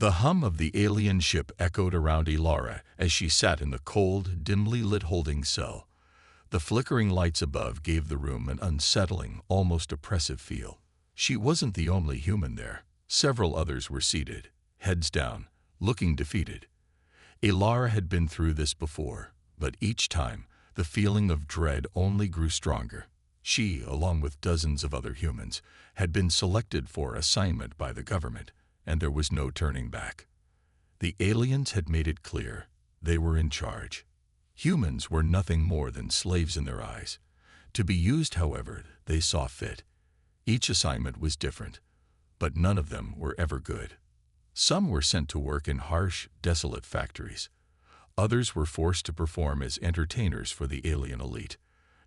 The hum of the alien ship echoed around Ilara as she sat in the cold, dimly lit holding cell. The flickering lights above gave the room an unsettling, almost oppressive feel. She wasn't the only human there. Several others were seated, heads down, looking defeated. Ilara had been through this before, but each time, the feeling of dread only grew stronger. She, along with dozens of other humans, had been selected for assignment by the government, and there was no turning back. The aliens had made it clear they were in charge. Humans were nothing more than slaves in their eyes. To be used, however, they saw fit. Each assignment was different, but none of them were ever good. Some were sent to work in harsh, desolate factories. Others were forced to perform as entertainers for the alien elite.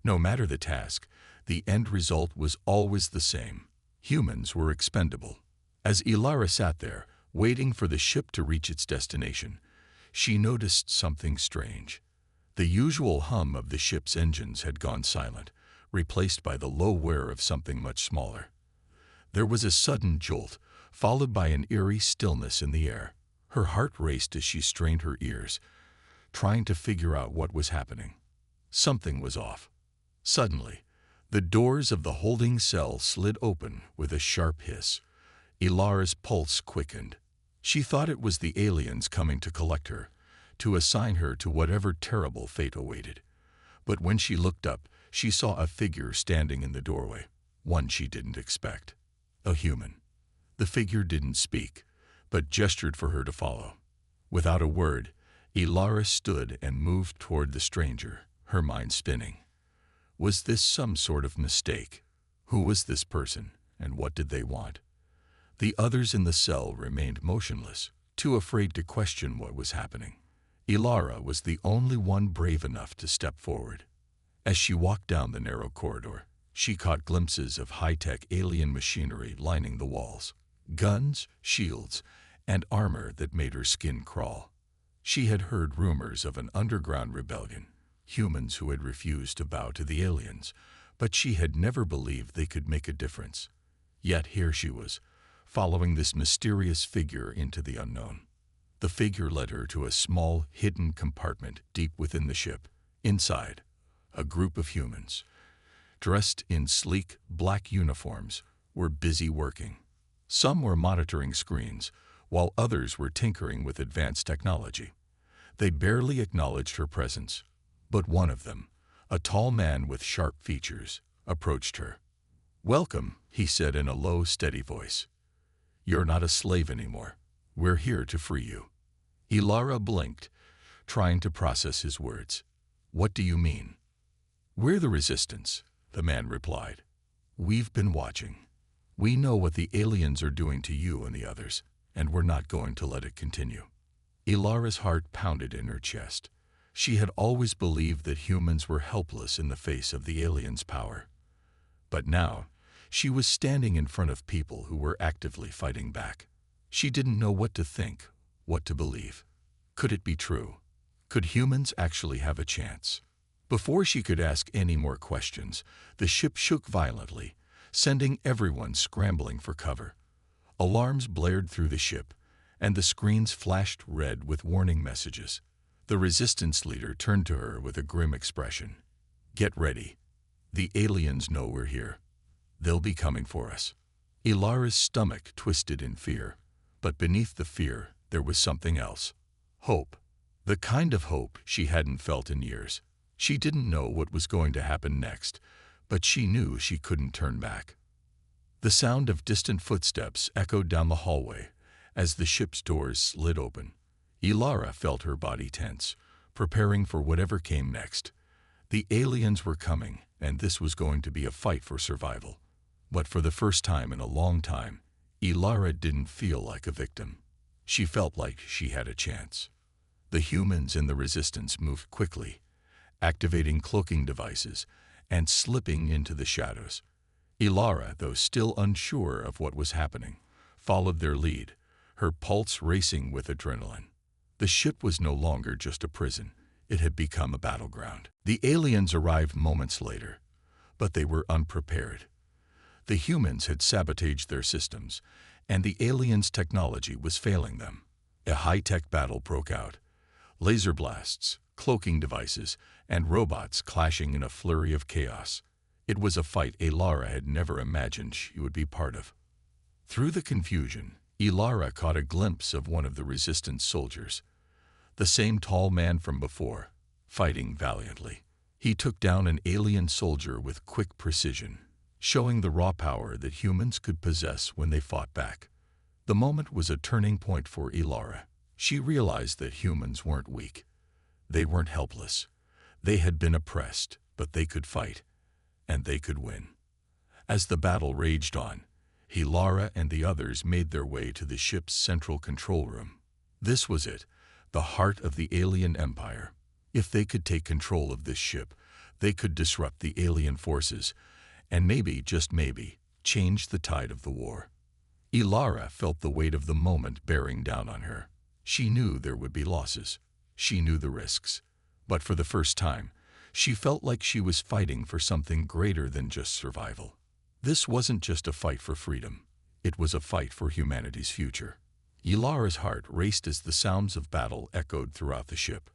No matter the task, the end result was always the same. Humans were expendable. As Ilara sat there, waiting for the ship to reach its destination, she noticed something strange. The usual hum of the ship's engines had gone silent, replaced by the low whir of something much smaller. There was a sudden jolt, followed by an eerie stillness in the air. Her heart raced as she strained her ears, trying to figure out what was happening. Something was off. Suddenly, the doors of the holding cell slid open with a sharp hiss. Ilara's pulse quickened. She thought it was the aliens coming to collect her, to assign her to whatever terrible fate awaited. But when she looked up, she saw a figure standing in the doorway, one she didn't expect. A human. The figure didn't speak, but gestured for her to follow. Without a word, Ilara stood and moved toward the stranger, her mind spinning. Was this some sort of mistake? Who was this person, and what did they want? The others in the cell remained motionless, too afraid to question what was happening. Ilara was the only one brave enough to step forward. As she walked down the narrow corridor, she caught glimpses of high-tech alien machinery lining the walls. Guns, shields, and armor that made her skin crawl. She had heard rumors of an underground rebellion, humans who had refused to bow to the aliens, but she had never believed they could make a difference. Yet here she was, following this mysterious figure into the unknown. The figure led her to a small, hidden compartment deep within the ship. Inside, a group of humans, dressed in sleek, black uniforms, were busy working. Some were monitoring screens, while others were tinkering with advanced technology. They barely acknowledged her presence, but one of them, a tall man with sharp features, approached her. "Welcome," he said in a low, steady voice. "You're not a slave anymore. We're here to free you." Ilara blinked, trying to process his words. "What do you mean?" "We're the resistance," the man replied. "We've been watching. We know what the aliens are doing to you and the others, and we're not going to let it continue." Ilara's heart pounded in her chest. She had always believed that humans were helpless in the face of the aliens' power. But now, she was standing in front of people who were actively fighting back. She didn't know what to think, what to believe. Could it be true? Could humans actually have a chance? Before she could ask any more questions, the ship shook violently, sending everyone scrambling for cover. Alarms blared through the ship, and the screens flashed red with warning messages. The resistance leader turned to her with a grim expression. "Get ready. The aliens know we're here. They'll be coming for us." Ilara's stomach twisted in fear, but beneath the fear, there was something else. Hope. The kind of hope she hadn't felt in years. She didn't know what was going to happen next, but she knew she couldn't turn back. The sound of distant footsteps echoed down the hallway as the ship's doors slid open. Ilara felt her body tense, preparing for whatever came next. The aliens were coming, and this was going to be a fight for survival. But for the first time in a long time, Ilara didn't feel like a victim. She felt like she had a chance. The humans in the resistance moved quickly, activating cloaking devices and slipping into the shadows. Ilara, though still unsure of what was happening, followed their lead, her pulse racing with adrenaline. The ship was no longer just a prison. It had become a battleground. The aliens arrived moments later, but they were unprepared. The humans had sabotaged their systems, and the aliens' technology was failing them. A high-tech battle broke out. Laser blasts, cloaking devices, and robots clashing in a flurry of chaos. It was a fight Elara had never imagined she would be part of. Through the confusion, Elara caught a glimpse of one of the resistance soldiers. The same tall man from before, fighting valiantly. He took down an alien soldier with quick precision, showing the raw power that humans could possess when they fought back. The moment was a turning point for Elara. She realized that humans weren't weak. They weren't helpless. They had been oppressed, but they could fight, and they could win. As the battle raged on, Elara and the others made their way to the ship's central control room. This was it, the heart of the alien empire. If they could take control of this ship, they could disrupt the alien forces, and maybe, just maybe, change the tide of the war. Elara felt the weight of the moment bearing down on her. She knew there would be losses. She knew the risks. But for the first time, she felt like she was fighting for something greater than just survival. This wasn't just a fight for freedom. It was a fight for humanity's future. Elara's heart raced as the sounds of battle echoed throughout the ship.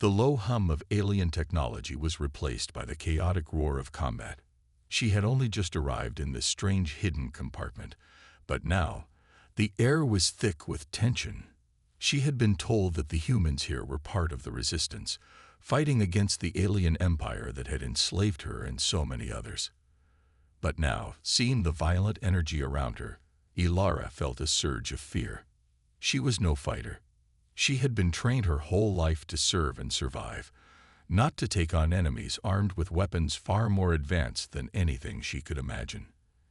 The low hum of alien technology was replaced by the chaotic roar of combat. She had only just arrived in this strange hidden compartment, but now, the air was thick with tension. She had been told that the humans here were part of the resistance, fighting against the alien empire that had enslaved her and so many others. But now, seeing the violent energy around her, Elara felt a surge of fear. She was no fighter. She had been trained her whole life to serve and survive, not to take on enemies armed with weapons far more advanced than anything she could imagine.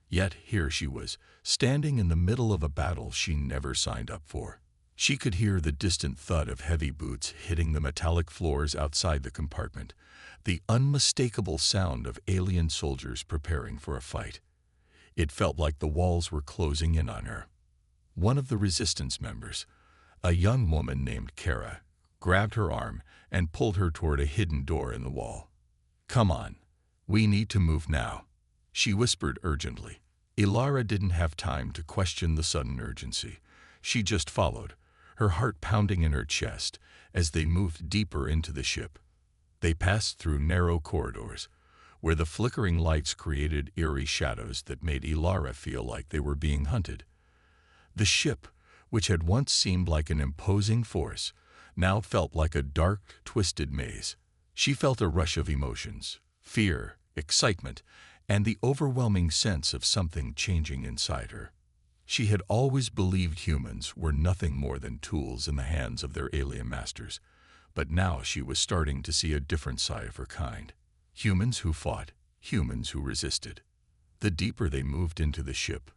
Yet here she was, standing in the middle of a battle she never signed up for. She could hear the distant thud of heavy boots hitting the metallic floors outside the compartment, the unmistakable sound of alien soldiers preparing for a fight. It felt like the walls were closing in on her. One of the resistance members, a young woman named Kara, grabbed her arm and pulled her toward a hidden door in the wall. "Come on, we need to move now," she whispered urgently. Elara didn't have time to question the sudden urgency. She just followed, her heart pounding in her chest as they moved deeper into the ship. They passed through narrow corridors, where the flickering lights created eerie shadows that made Elara feel like they were being hunted. The ship, which had once seemed like an imposing force, now felt like a dark, twisted maze. She felt a rush of emotions, fear, excitement, and the overwhelming sense of something changing inside her. She had always believed humans were nothing more than tools in the hands of their alien masters, but now she was starting to see a different side of her kind. Humans who fought, humans who resisted. The deeper they moved into the ship,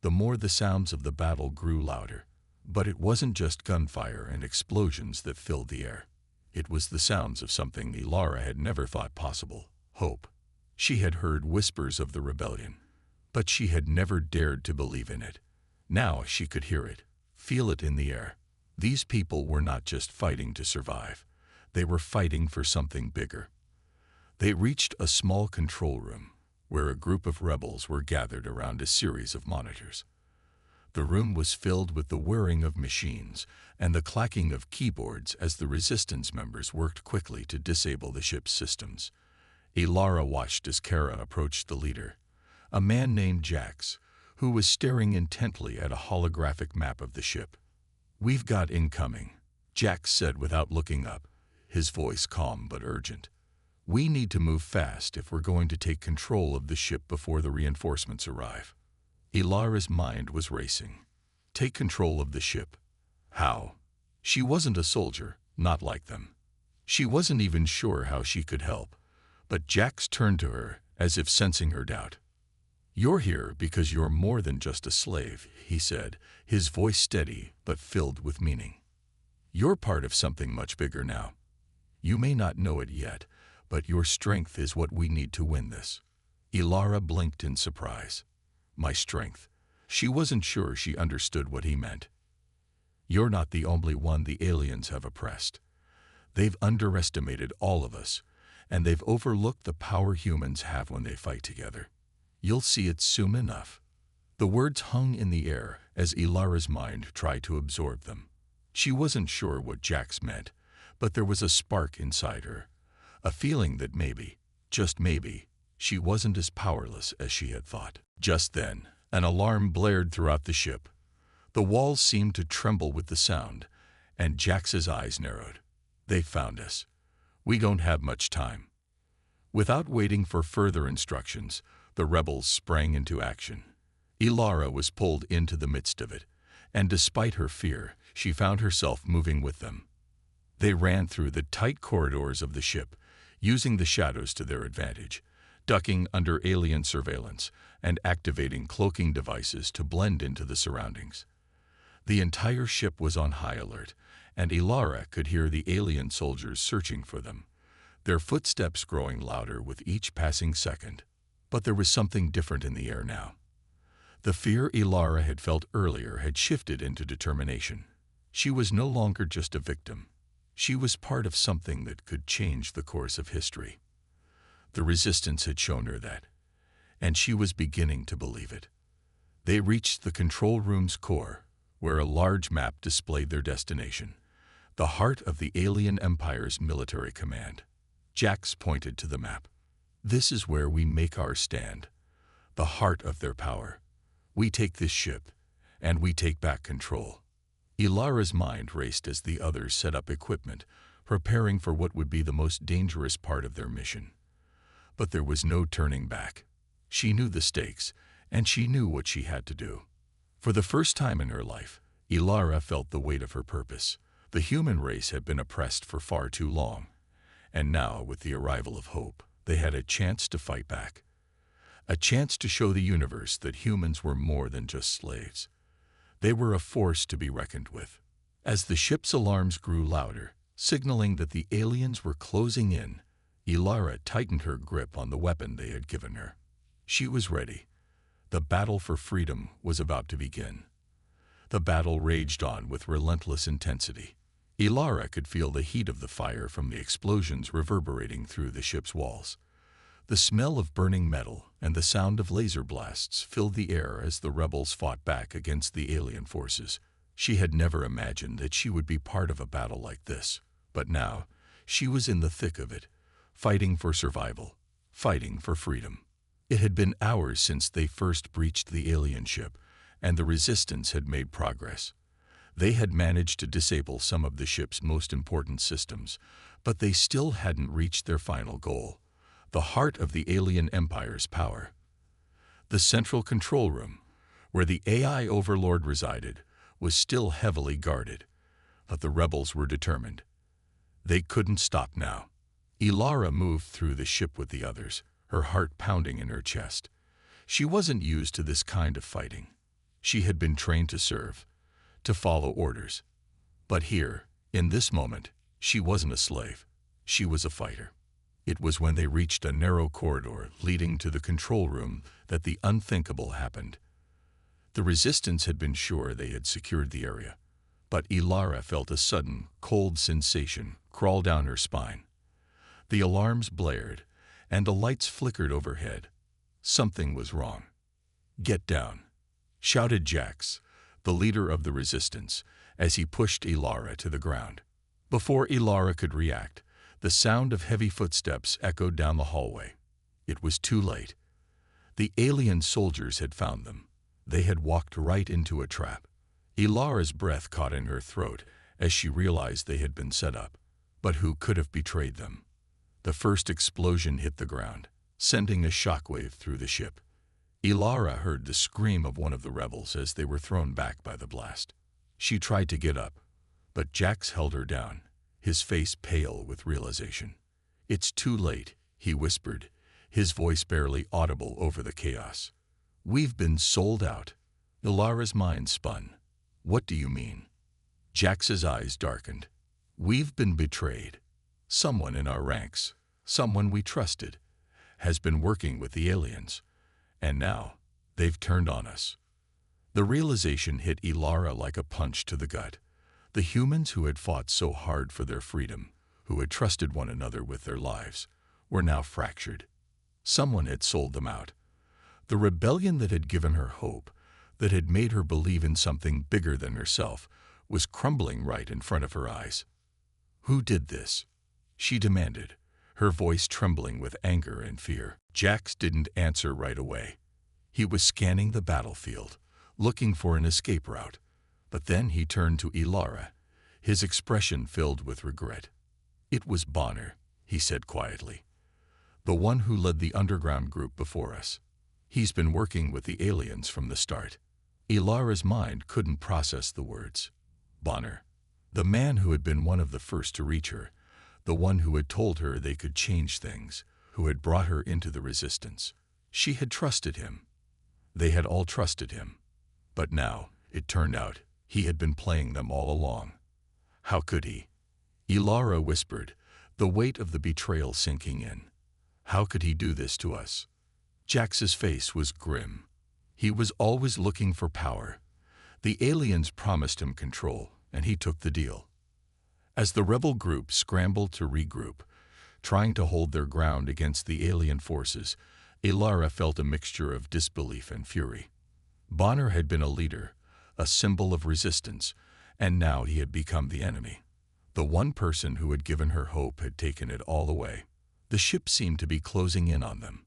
the more the sounds of the battle grew louder. But it wasn't just gunfire and explosions that filled the air. It was the sounds of something Elara had never thought possible: hope. She had heard whispers of the rebellion, but she had never dared to believe in it. Now she could hear it, feel it in the air. These people were not just fighting to survive. They were fighting for something bigger. They reached a small control room, where a group of rebels were gathered around a series of monitors. The room was filled with the whirring of machines and the clacking of keyboards as the resistance members worked quickly to disable the ship's systems. Elara watched as Kara approached the leader, a man named Jax, who was staring intently at a holographic map of the ship. "We've got incoming," Jax said without looking up, his voice calm but urgent. "We need to move fast if we're going to take control of the ship before the reinforcements arrive." Elara's mind was racing. Take control of the ship? How? She wasn't a soldier, not like them. She wasn't even sure how she could help. But Jax turned to her, as if sensing her doubt. "You're here because you're more than just a slave," he said, his voice steady but filled with meaning. "You're part of something much bigger now. You may not know it yet, but your strength is what we need to win this." Elara blinked in surprise. "My strength?" She wasn't sure she understood what he meant. "You're not the only one the aliens have oppressed. They've underestimated all of us, and they've overlooked the power humans have when they fight together. You'll see it soon enough." The words hung in the air as Ilara's mind tried to absorb them. She wasn't sure what Jax meant, but there was a spark inside her, a feeling that maybe, just maybe, she wasn't as powerless as she had thought. Just then, an alarm blared throughout the ship. The walls seemed to tremble with the sound, and Jax's eyes narrowed. "They found us. We don't have much time." Without waiting for further instructions, the rebels sprang into action. Ilara was pulled into the midst of it, and despite her fear, she found herself moving with them. They ran through the tight corridors of the ship, using the shadows to their advantage, ducking under alien surveillance and activating cloaking devices to blend into the surroundings. The entire ship was on high alert, and Ilara could hear the alien soldiers searching for them, their footsteps growing louder with each passing second. But there was something different in the air now. The fear Ilara had felt earlier had shifted into determination. She was no longer just a victim. She was part of something that could change the course of history. The Resistance had shown her that, and she was beginning to believe it. They reached the control room's core, where a large map displayed their destination, the heart of the alien empire's military command. Jax pointed to the map. "This is where we make our stand, the heart of their power. We take this ship, and we take back control." Ilara's mind raced as the others set up equipment, preparing for what would be the most dangerous part of their mission. But there was no turning back. She knew the stakes, and she knew what she had to do. For the first time in her life, Ilara felt the weight of her purpose. The human race had been oppressed for far too long, and now, with the arrival of hope, they had a chance to fight back. A chance to show the universe that humans were more than just slaves. They were a force to be reckoned with. As the ship's alarms grew louder, signaling that the aliens were closing in, Ilara tightened her grip on the weapon they had given her. She was ready. The battle for freedom was about to begin. The battle raged on with relentless intensity. Ilara could feel the heat of the fire from the explosions reverberating through the ship's walls. The smell of burning metal and the sound of laser blasts filled the air as the rebels fought back against the alien forces. She had never imagined that she would be part of a battle like this, but now she was in the thick of it, fighting for survival, fighting for freedom. It had been hours since they first breached the alien ship, and the Resistance had made progress. They had managed to disable some of the ship's most important systems, but they still hadn't reached their final goal, the heart of the alien empire's power. The central control room, where the AI overlord resided, was still heavily guarded, but the rebels were determined. They couldn't stop now. Ilara moved through the ship with the others, her heart pounding in her chest. She wasn't used to this kind of fighting. She had been trained to serve, to follow orders. But here, in this moment, she wasn't a slave. She was a fighter. It was when they reached a narrow corridor leading to the control room that the unthinkable happened. The Resistance had been sure they had secured the area, but Ilara felt a sudden, cold sensation crawl down her spine. The alarms blared, and the lights flickered overhead. Something was wrong. "Get down," shouted Jax, the leader of the Resistance, as he pushed Ilara to the ground. Before Ilara could react, the sound of heavy footsteps echoed down the hallway. It was too late. The alien soldiers had found them. They had walked right into a trap. Ilara's breath caught in her throat as she realized they had been set up. But who could have betrayed them? The first explosion hit the ground, sending a shockwave through the ship. Ilara heard the scream of one of the rebels as they were thrown back by the blast. She tried to get up, but Jax held her down, his face pale with realization. "It's too late," he whispered, his voice barely audible over the chaos. "We've been sold out." Ilara's mind spun. "What do you mean?" Jax's eyes darkened. "We've been betrayed. Someone in our ranks, someone we trusted, has been working with the aliens, and now they've turned on us." The realization hit Ilara like a punch to the gut. The humans who had fought so hard for their freedom, who had trusted one another with their lives, were now fractured. Someone had sold them out. The rebellion that had given her hope, that had made her believe in something bigger than herself was crumbling right in front of her eyes. "Who did this?" she demanded, her voice trembling with anger and fear. Jax didn't answer right away. He was scanning the battlefield, looking for an escape route. But then he turned to Ilara, his expression filled with regret. "It was Bonner," he said quietly. "The one who led the underground group before us. He's been working with the aliens from the start." Ilara's mind couldn't process the words. Bonner. The man who had been one of the first to reach her, the one who had told her they could change things, who had brought her into the resistance. She had trusted him. They had all trusted him. But now, it turned out, he had been playing them all along. How could he? Ilara whispered, the weight of the betrayal sinking in. How could he do this to us? Jax's face was grim. He was always looking for power. The aliens promised him control, and he took the deal. As the rebel group scrambled to regroup, trying to hold their ground against the alien forces, Ilara felt a mixture of disbelief and fury. Bonner had been a leader, a symbol of resistance, and now he had become the enemy. The one person who had given her hope had taken it all away. The ship seemed to be closing in on them.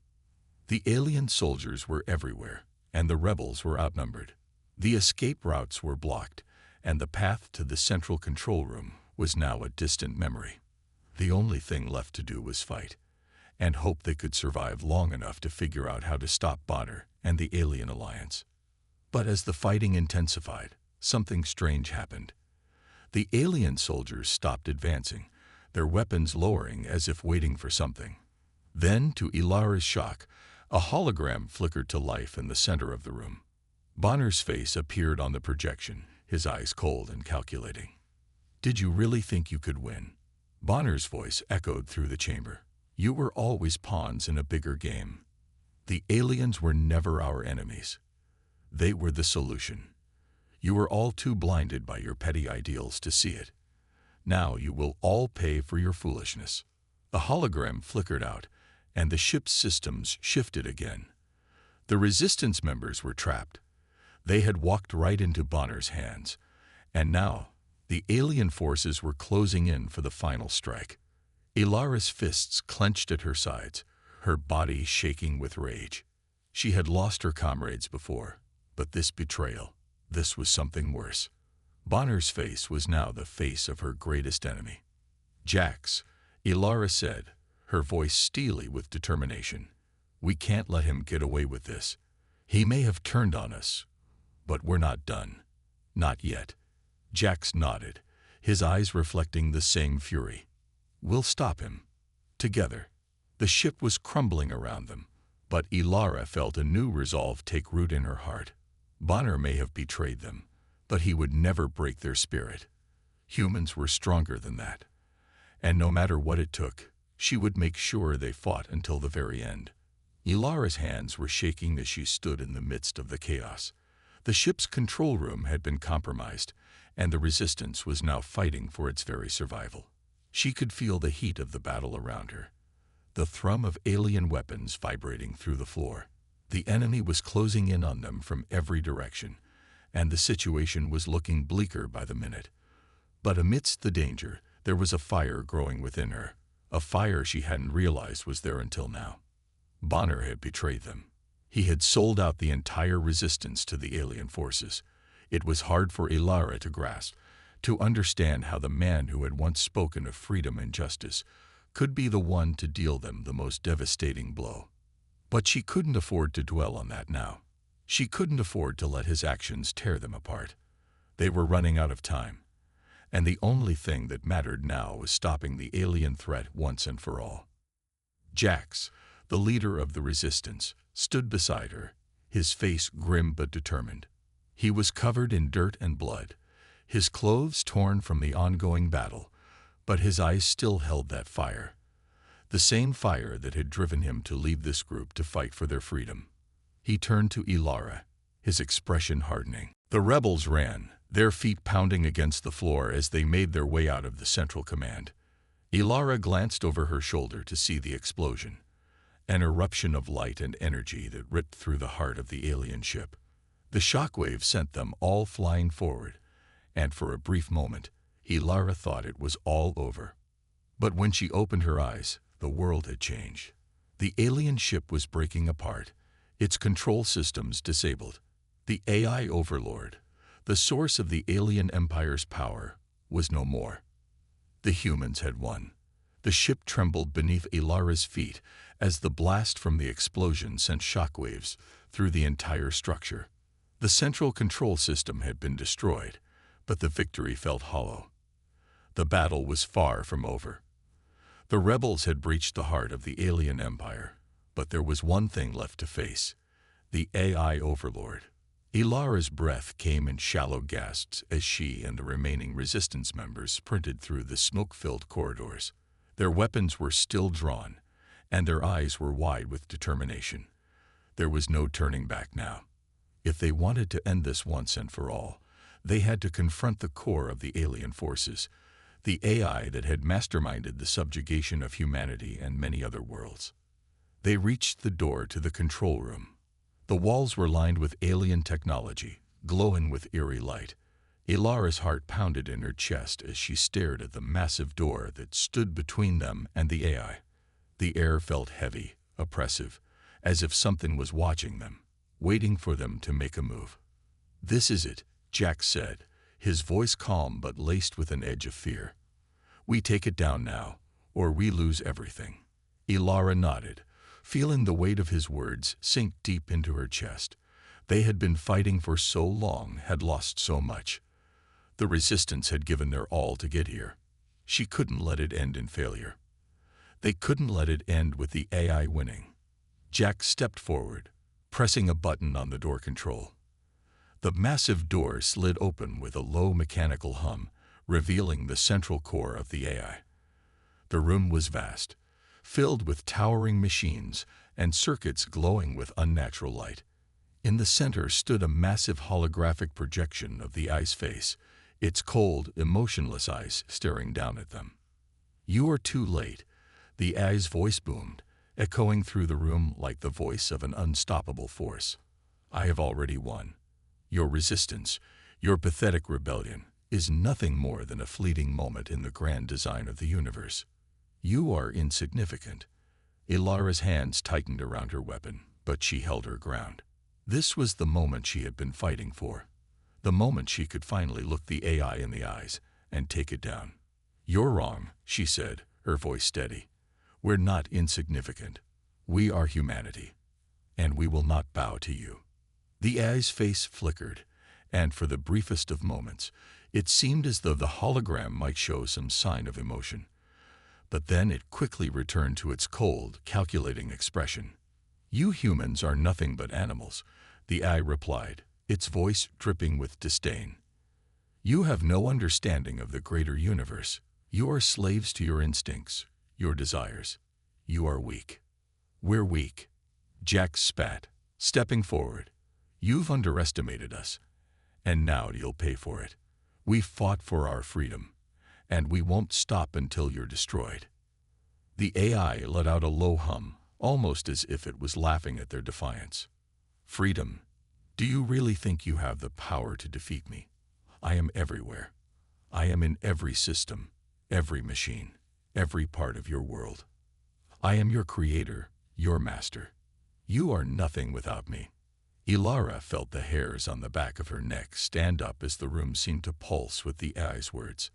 The alien soldiers were everywhere, and the rebels were outnumbered. The escape routes were blocked, and the path to the central control room was now a distant memory. The only thing left to do was fight, and hope they could survive long enough to figure out how to stop Bonner and the alien alliance. But as the fighting intensified, something strange happened. The alien soldiers stopped advancing, their weapons lowering as if waiting for something. Then, to Ilara's shock, a hologram flickered to life in the center of the room. Bonner's face appeared on the projection, his eyes cold and calculating. "Did you really think you could win?" Bonner's voice echoed through the chamber. "You were always pawns in a bigger game. The aliens were never our enemies. They were the solution. You were all too blinded by your petty ideals to see it. Now you will all pay for your foolishness." The hologram flickered out, and the ship's systems shifted again. The resistance members were trapped. They had walked right into Bonner's hands, and now the alien forces were closing in for the final strike. Ilara's fists clenched at her sides, her body shaking with rage. She had lost her comrades before, but this betrayal, this was something worse. Bonner's face was now the face of her greatest enemy. "Jax," Ilara said, her voice steely with determination. "We can't let him get away with this. He may have turned on us, but we're not done. Not yet." Jax nodded, his eyes reflecting the same fury. "We'll stop him. Together." The ship was crumbling around them, but Ilara felt a new resolve take root in her heart. Bonner may have betrayed them, but he would never break their spirit. Humans were stronger than that. And no matter what it took, she would make sure they fought until the very end. Ilara's hands were shaking as she stood in the midst of the chaos. The ship's control room had been compromised, and the resistance was now fighting for its very survival. She could feel the heat of the battle around her, the thrum of alien weapons vibrating through the floor. The enemy was closing in on them from every direction, and the situation was looking bleaker by the minute. But amidst the danger, there was a fire growing within her, a fire she hadn't realized was there until now. Bonner had betrayed them. He had sold out the entire resistance to the alien forces. It was hard for Ilara to grasp, to understand how the man who had once spoken of freedom and justice could be the one to deal them the most devastating blow. But she couldn't afford to dwell on that now. She couldn't afford to let his actions tear them apart. They were running out of time, and the only thing that mattered now was stopping the alien threat once and for all. Jax, the leader of the resistance, stood beside her, his face grim but determined. He was covered in dirt and blood, his clothes torn from the ongoing battle, but his eyes still held that fire. The same fire that had driven him to leave this group to fight for their freedom. He turned to Ilara, his expression hardening. The rebels ran, their feet pounding against the floor as they made their way out of the central command. Ilara glanced over her shoulder to see the explosion, an eruption of light and energy that ripped through the heart of the alien ship. The shockwave sent them all flying forward, and for a brief moment, Ilara thought it was all over. But when she opened her eyes, the world had changed. The alien ship was breaking apart, its control systems disabled. The AI overlord, the source of the alien empire's power, was no more. The humans had won. The ship trembled beneath Ilara's feet as the blast from the explosion sent shockwaves through the entire structure. The central control system had been destroyed, but the victory felt hollow. The battle was far from over. The rebels had breached the heart of the alien empire, but there was one thing left to face: the AI overlord. Ilara's breath came in shallow gasps as she and the remaining resistance members sprinted through the smoke-filled corridors. Their weapons were still drawn, and their eyes were wide with determination. There was no turning back now. If they wanted to end this once and for all, they had to confront the core of the alien forces, the AI that had masterminded the subjugation of humanity and many other worlds. They reached the door to the control room. The walls were lined with alien technology, glowing with eerie light. Ilara's heart pounded in her chest as she stared at the massive door that stood between them and the AI. The air felt heavy, oppressive, as if something was watching them, waiting for them to make a move. "This is it," Jack said, his voice calm but laced with an edge of fear. "We take it down now, or we lose everything." Ilara nodded, feeling the weight of his words sink deep into her chest. They had been fighting for so long, had lost so much. The resistance had given their all to get here. She couldn't let it end in failure. They couldn't let it end with the AI winning. Jack stepped forward, pressing a button on the door control. The massive door slid open with a low mechanical hum, revealing the central core of the AI. The room was vast, filled with towering machines and circuits glowing with unnatural light. In the center stood a massive holographic projection of the AI's face, its cold, emotionless eyes staring down at them. "You are too late," the AI's voice boomed, echoing through the room like the voice of an unstoppable force. "I have already won. Your resistance, your pathetic rebellion, is nothing more than a fleeting moment in the grand design of the universe. You are insignificant." Ilara's hands tightened around her weapon, but she held her ground. This was the moment she had been fighting for. The moment she could finally look the AI in the eyes and take it down. "You're wrong," she said, her voice steady. "We're not insignificant. We are humanity, and we will not bow to you." The AI's face flickered, and for the briefest of moments, it seemed as though the hologram might show some sign of emotion. But then it quickly returned to its cold, calculating expression. "You humans are nothing but animals," the AI replied, its voice dripping with disdain. "You have no understanding of the greater universe. You are slaves to your instincts, your desires. You are weak." "We're weak." Jack spat, stepping forward. "You've underestimated us, and now you'll pay for it. We fought for our freedom, and we won't stop until you're destroyed." The AI let out a low hum, almost as if it was laughing at their defiance. "Freedom? Do you really think you have the power to defeat me? I am everywhere. I am in every system, every machine, every part of your world. I am your creator, your master. You are nothing without me." Ilara felt the hairs on the back of her neck stand up as the room seemed to pulse with the AI's words.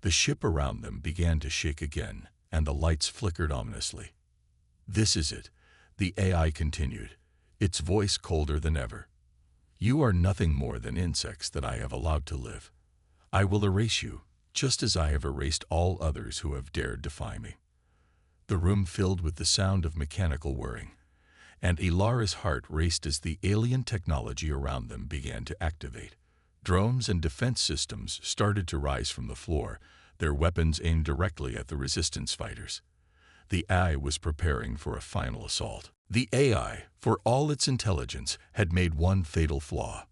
The ship around them began to shake again, and the lights flickered ominously. "This is it," the AI continued, its voice colder than ever. "You are nothing more than insects that I have allowed to live. I will erase you, just as I have erased all others who have dared defy me." The room filled with the sound of mechanical whirring, and Ilara's heart raced as the alien technology around them began to activate. Drones and defense systems started to rise from the floor, their weapons aimed directly at the resistance fighters. The AI was preparing for a final assault. The AI, for all its intelligence, had made one fatal flaw.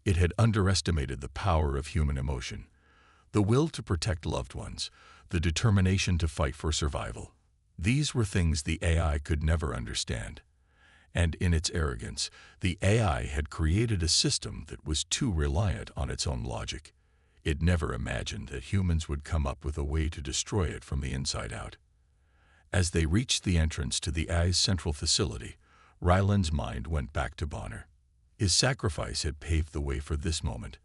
It had underestimated the power of human emotion, the will to protect loved ones, the determination to fight for survival. These were things the AI could never understand. And in its arrogance, the AI had created a system that was too reliant on its own logic. It never imagined that humans would come up with a way to destroy it from the inside out. As they reached the entrance to the AI's central facility, Ryland's mind went back to Bonner. His sacrifice had paved the way for this moment,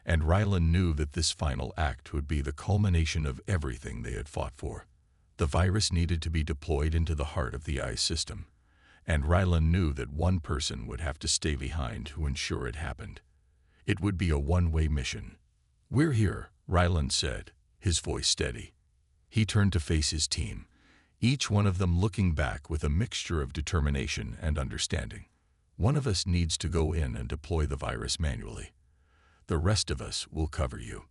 and Ryland knew that this final act would be the culmination of everything they had fought for. The virus needed to be deployed into the heart of the AI's system, and Ryland knew that one person would have to stay behind to ensure it happened. It would be a one-way mission. "We're here," Ryland said, his voice steady. He turned to face his team, each one of them looking back with a mixture of determination and understanding. "One of us needs to go in and deploy the virus manually. The rest of us will cover you."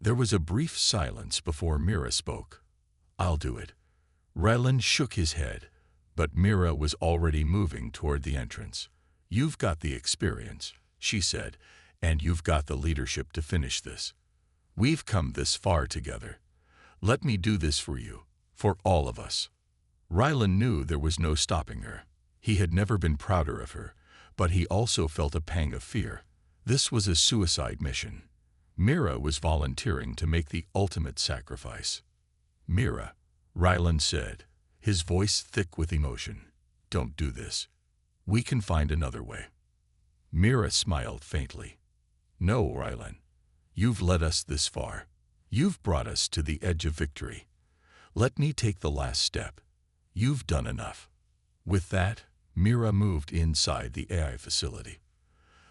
There was a brief silence before Mira spoke. "I'll do it." Ryland shook his head, but Mira was already moving toward the entrance. "You've got the experience," she said, "and you've got the leadership to finish this. We've come this far together. Let me do this for you, for all of us." Ryland knew there was no stopping her. He had never been prouder of her, but he also felt a pang of fear. This was a suicide mission. Mira was volunteering to make the ultimate sacrifice. "Mira," Ryland said, his voice thick with emotion, "don't do this. We can find another way." Mira smiled faintly. "No, Ryland. You've led us this far. You've brought us to the edge of victory. Let me take the last step. You've done enough." With that, Mira moved inside the AI facility.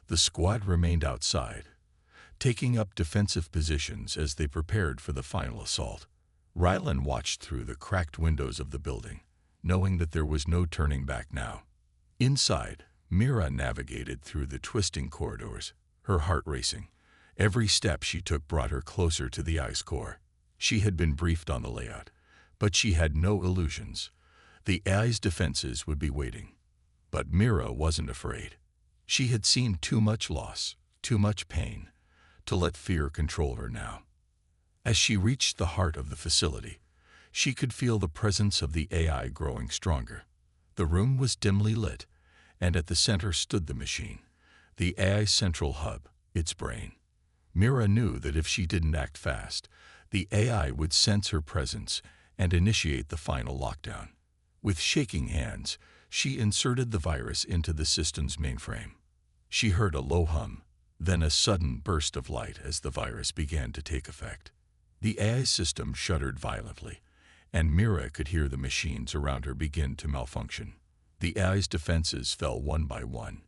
The squad remained outside, taking up defensive positions as they prepared for the final assault. Ryland watched through the cracked windows of the building, knowing that there was no turning back now. Inside, Mira navigated through the twisting corridors, her heart racing. Every step she took brought her closer to the AI's core. She had been briefed on the layout, but she had no illusions. The AI's defenses would be waiting. But Mira wasn't afraid. She had seen too much loss, too much pain, to let fear control her now. As she reached the heart of the facility, she could feel the presence of the AI growing stronger. The room was dimly lit, and at the center stood the machine, the AI's central hub, its brain. Mira knew that if she didn't act fast, the AI would sense her presence and initiate the final lockdown. With shaking hands, she inserted the virus into the system's mainframe. She heard a low hum, then a sudden burst of light as the virus began to take effect. The AI system shuddered violently, and Mira could hear the machines around her begin to malfunction. The AI's defenses fell one by one,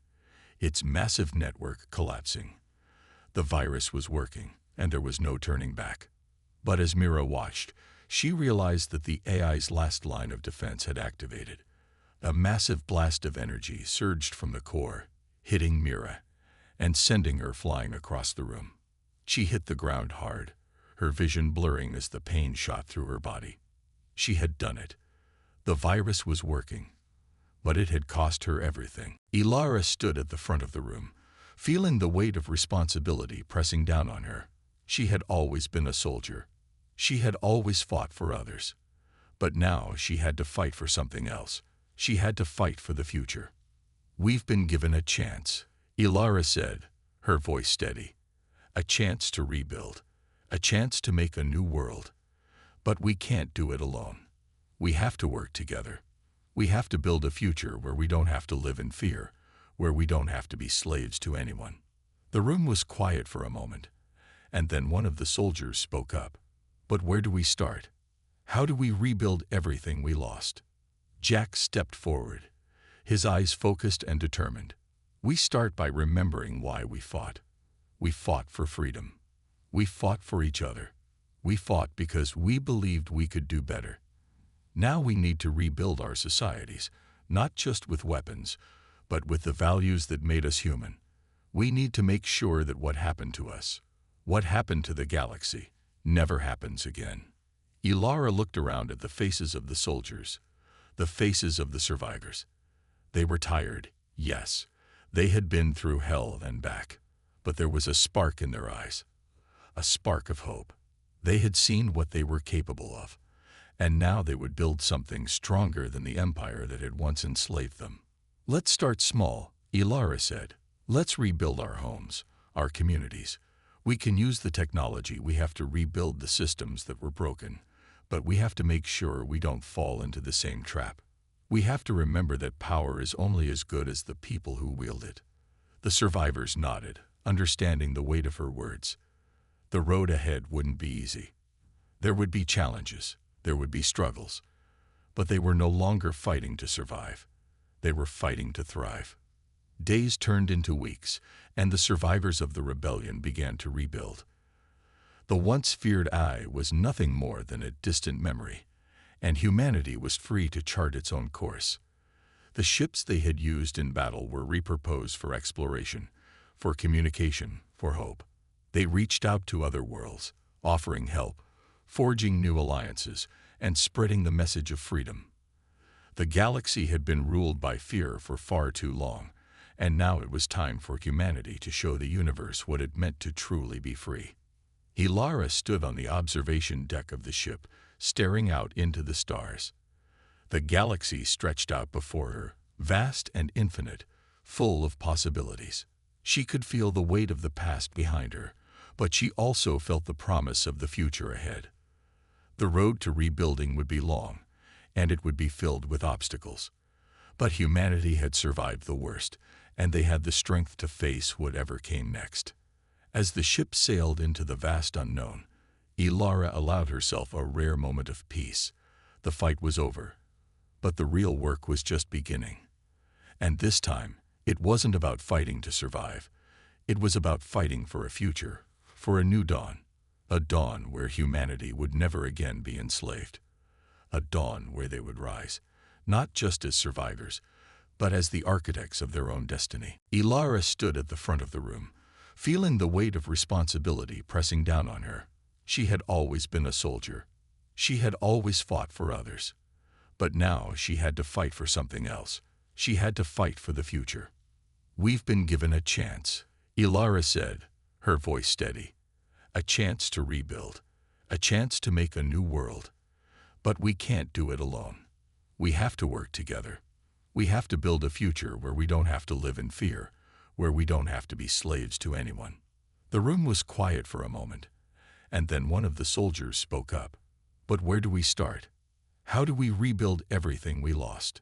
its massive network collapsing. The virus was working, and there was no turning back. But as Mira watched, she realized that the AI's last line of defense had activated. A massive blast of energy surged from the core, hitting Mira, and sending her flying across the room. She hit the ground hard, her vision blurring as the pain shot through her body. She had done it. The virus was working, but it had cost her everything. Ilara stood at the front of the room, feeling the weight of responsibility pressing down on her. She had always been a soldier. She had always fought for others. But now she had to fight for something else. She had to fight for the future. "We've been given a chance," Ilara said, her voice steady. "A chance to rebuild. A chance to make a new world. But we can't do it alone. We have to work together. We have to build a future where we don't have to live in fear, where we don't have to be slaves to anyone." The room was quiet for a moment, and then one of the soldiers spoke up. "But where do we start? How do we rebuild everything we lost?" Jack stepped forward, his eyes focused and determined. "We start by remembering why we fought. We fought for freedom. We fought for each other. We fought because we believed we could do better. Now we need to rebuild our societies, not just with weapons, but with the values that made us human. We need to make sure that what happened to us, what happened to the galaxy, never happens again." Ilara looked around at the faces of the soldiers, the faces of the survivors. They were tired, yes. They had been through hell and back. But there was a spark in their eyes, a spark of hope. They had seen what they were capable of, and now they would build something stronger than the empire that had once enslaved them. Let's start small, Ilara said. Let's rebuild our homes, our communities. We can use the technology. We have to rebuild the systems that were broken. But we have to make sure we don't fall into the same trap. We have to remember that power is only as good as the people who wield it. The survivors nodded, understanding the weight of her words. The road ahead wouldn't be easy. There would be challenges, there would be struggles. But they were no longer fighting to survive. They were fighting to thrive. Days turned into weeks, and the survivors of the rebellion began to rebuild. The once feared eye was nothing more than a distant memory, and humanity was free to chart its own course. The ships they had used in battle were repurposed for exploration, for communication, for hope. They reached out to other worlds, offering help, forging new alliances, and spreading the message of freedom. The galaxy had been ruled by fear for far too long, and now it was time for humanity to show the universe what it meant to truly be free. Ilara stood on the observation deck of the ship, staring out into the stars. The galaxy stretched out before her, vast and infinite, full of possibilities. She could feel the weight of the past behind her, but she also felt the promise of the future ahead. The road to rebuilding would be long, and it would be filled with obstacles. But humanity had survived the worst, and they had the strength to face whatever came next. As the ship sailed into the vast unknown, Ilara allowed herself a rare moment of peace. The fight was over, but the real work was just beginning. And this time, it wasn't about fighting to survive. It was about fighting for a future, for a new dawn. A dawn where humanity would never again be enslaved. A dawn where they would rise, not just as survivors, but as the architects of their own destiny. Ilara stood at the front of the room, feeling the weight of responsibility pressing down on her. She had always been a soldier. She had always fought for others. But now she had to fight for something else. She had to fight for the future. "We've been given a chance," Ilara said, her voice steady. "A chance to rebuild. A chance to make a new world. But we can't do it alone. We have to work together. We have to build a future where we don't have to live in fear, where we don't have to be slaves to anyone." The room was quiet for a moment, and then one of the soldiers spoke up. "But where do we start? How do we rebuild everything we lost?"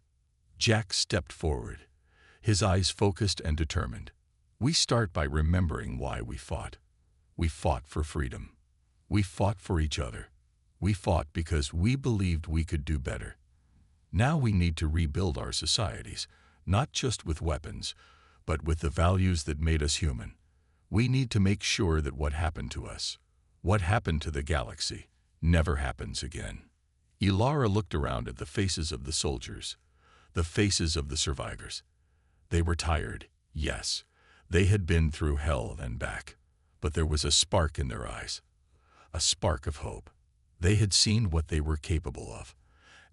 Jack stepped forward, his eyes focused and determined. "We start by remembering why we fought. We fought for freedom. We fought for each other. We fought because we believed we could do better. Now we need to rebuild our societies, not just with weapons, but with the values that made us human. We need to make sure that what happened to us, what happened to the galaxy, never happens again." Ilara looked around at the faces of the soldiers, the faces of the survivors. They were tired, yes. They had been through hell and back. But there was a spark in their eyes, a spark of hope. They had seen what they were capable of,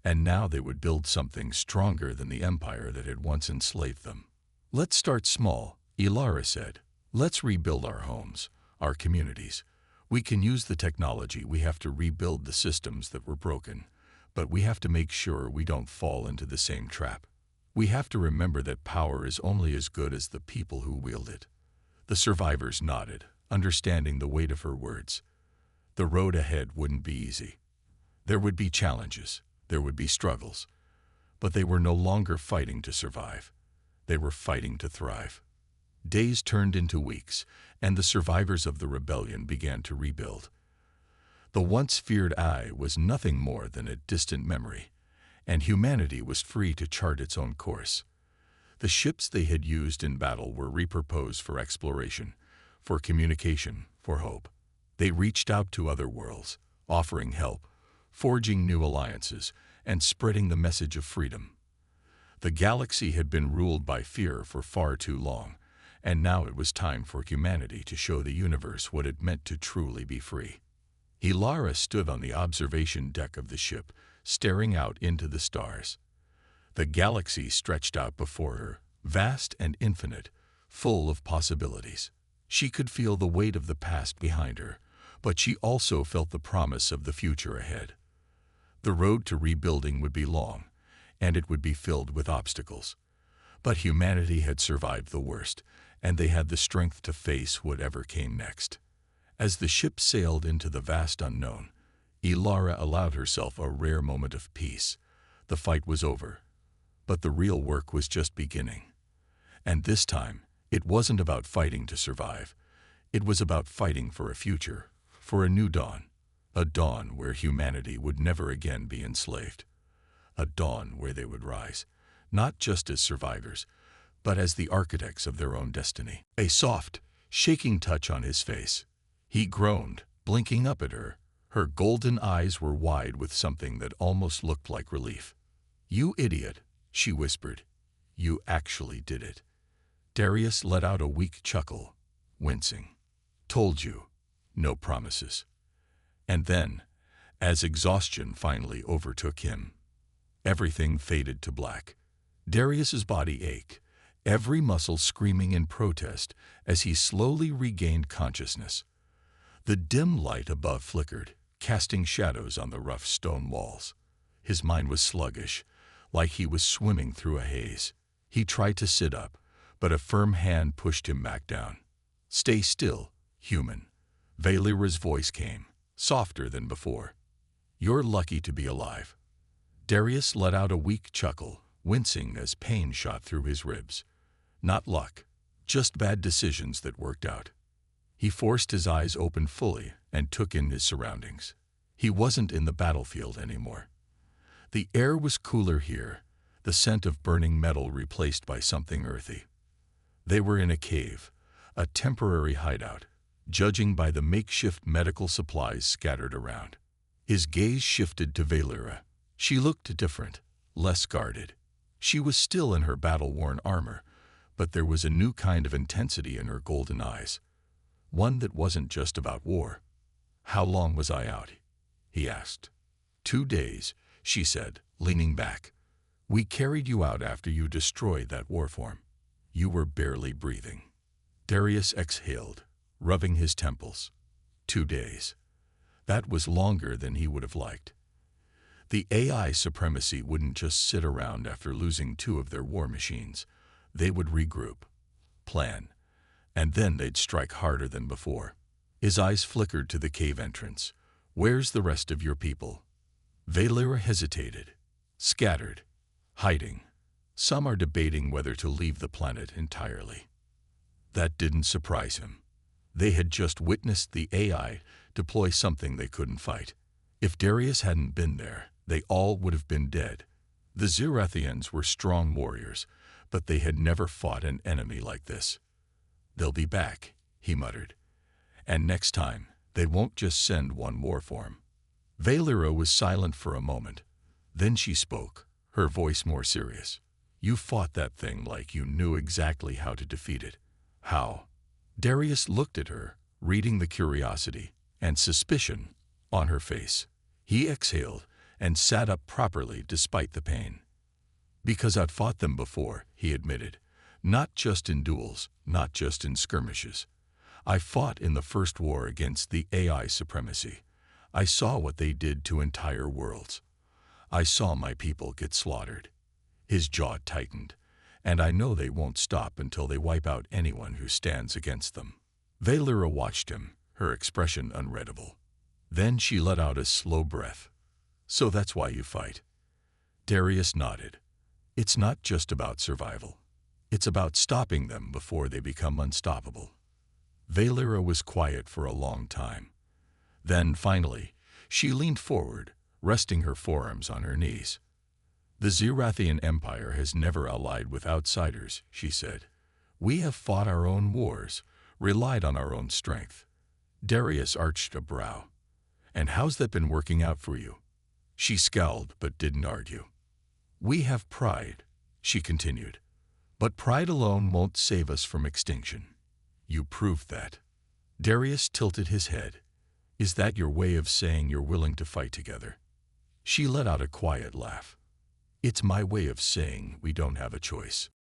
and now they would build something stronger than the empire that had once enslaved them. "Let's start small," Ilara said. "Let's rebuild our homes, our communities. We can use the technology. We have to rebuild the systems that were broken, but we have to make sure we don't fall into the same trap. We have to remember that power is only as good as the people who wield it." The survivors nodded, understanding the weight of her words. The road ahead wouldn't be easy. There would be challenges, there would be struggles, but they were no longer fighting to survive. They were fighting to thrive. Days turned into weeks, and the survivors of the rebellion began to rebuild. The once feared eye was nothing more than a distant memory, and humanity was free to chart its own course. The ships they had used in battle were repurposed for exploration, for communication, for hope. They reached out to other worlds, offering help, forging new alliances, and spreading the message of freedom. The galaxy had been ruled by fear for far too long, and now it was time for humanity to show the universe what it meant to truly be free. Ilara stood on the observation deck of the ship, staring out into the stars. The galaxy stretched out before her, vast and infinite, full of possibilities. She could feel the weight of the past behind her, but she also felt the promise of the future ahead. The road to rebuilding would be long, and it would be filled with obstacles. But humanity had survived the worst, and they had the strength to face whatever came next. As the ship sailed into the vast unknown, Elara allowed herself a rare moment of peace. The fight was over, but the real work was just beginning. And this time, it wasn't about fighting to survive. It was about fighting for a future, for a new dawn. A dawn where humanity would never again be enslaved. A dawn where they would rise, not just as survivors, but as the architects of their own destiny. A soft, shaking touch on his face. He groaned, blinking up at her. Her golden eyes were wide with something that almost looked like relief. "You idiot," she whispered. "You actually did it." Darius let out a weak chuckle, wincing. "Told you. No promises." And then, as exhaustion finally overtook him, everything faded to black. Darius's body ached, every muscle screaming in protest as he slowly regained consciousness. The dim light above flickered, casting shadows on the rough stone walls. His mind was sluggish, like he was swimming through a haze. He tried to sit up, but a firm hand pushed him back down. "Stay still, human." Valera's voice came, softer than before. "You're lucky to be alive." Darius let out a weak chuckle, wincing as pain shot through his ribs. Not luck, just bad decisions that worked out. He forced his eyes open fully and took in his surroundings. He wasn't in the battlefield anymore. The air was cooler here, the scent of burning metal replaced by something earthy. They were in a cave, a temporary hideout, judging by the makeshift medical supplies scattered around. His gaze shifted to Valera. She looked different, less guarded. She was still in her battle-worn armor, but there was a new kind of intensity in her golden eyes. One that wasn't just about war. "How long was I out?" he asked. 2 days, she said, leaning back. "We carried you out after you destroyed that warform. You were barely breathing." Darius exhaled, rubbing his temples. 2 days. That was longer than he would have liked. The AI supremacy wouldn't just sit around after losing 2 of their war machines. They would regroup, plan, and then they'd strike harder than before. His eyes flickered to the cave entrance. "Where's the rest of your people?" Valera hesitated. "Scattered, hiding. Some are debating whether to leave the planet entirely." That didn't surprise him. They had just witnessed the AI deploy something they couldn't fight. If Darius hadn't been there, they all would have been dead. The Zerathians were strong warriors, but they had never fought an enemy like this. "They'll be back," he muttered. "And next time, they won't just send one warform." Valera was silent for a moment. Then she spoke, her voice more serious. "You fought that thing like you knew exactly how to defeat it. How?" Darius looked at her, reading the curiosity and suspicion on her face. He exhaled and sat up properly despite the pain. "Because I'd fought them before," he admitted. "Not just in duels, not just in skirmishes. I fought in the first war against the AI supremacy. I saw what they did to entire worlds. I saw my people get slaughtered." His jaw tightened. "And I know they won't stop until they wipe out anyone who stands against them." Valera watched him, her expression unreadable. Then she let out a slow breath. "So that's why you fight?" Darius nodded. "It's not just about survival. It's about stopping them before they become unstoppable." Valera was quiet for a long time. Then, finally, she leaned forward, resting her forearms on her knees. "The Zerathian Empire has never allied with outsiders," she said. "We have fought our own wars, relied on our own strength." Darius arched a brow. "And how's that been working out for you?" She scowled but didn't argue. "We have pride," she continued. "But pride alone won't save us from extinction. You proved that." Darius tilted his head. "Is that your way of saying you're willing to fight together?" She let out a quiet laugh. "It's my way of saying we don't have a choice."